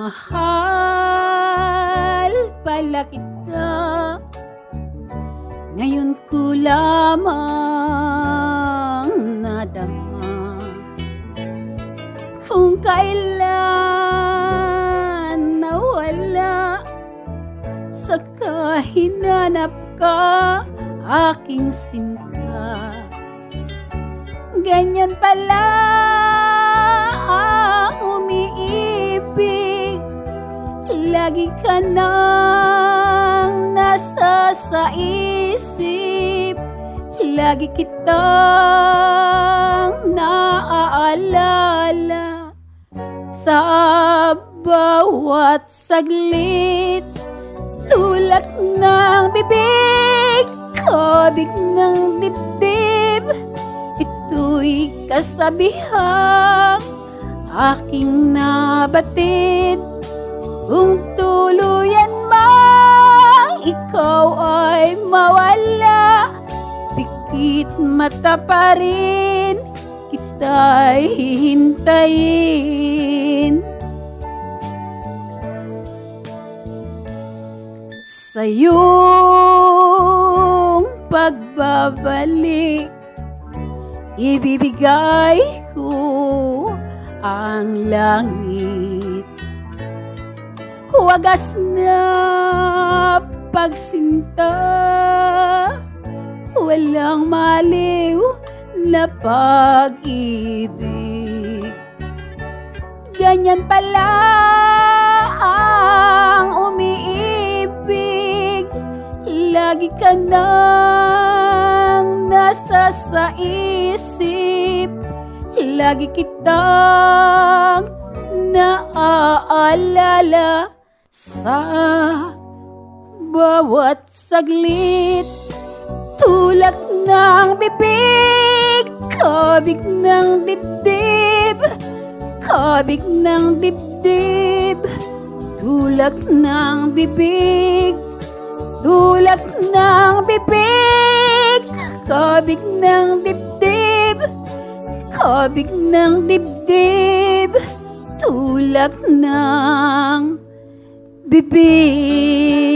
Mahal pala kita, ngayon ko lamang nadama kung kailan nawala, saka hinanap ka aking sinta. Ganyan pala ang umiibig, lagi ka nang nasa sa isip, lagi kitang naaalala sa bawat saglit. Tulak ng bibig, kabig ng dibdib, ito'y kasabihang aking nabatid. Kung tuluyan mang ikaw ay mawala, pikit mata pa rin kita'y hihintayin. Sa iyong pagbabalik, ibibigay ko ang langit. Wagas na pagsinta, walang maliw na pag-ibig. Ganyan pala ang umiibig, lagi ka nang nasa sa isip, lagi kitang naaalala sa bawat saglit. Tulak ng bibig, kabig ng dibdib, kabig ng dibdib. Tulak ng bibig, tulak ng bibig, kabig ng dibdib, kabig ng dibdib. Tulak ng bibig.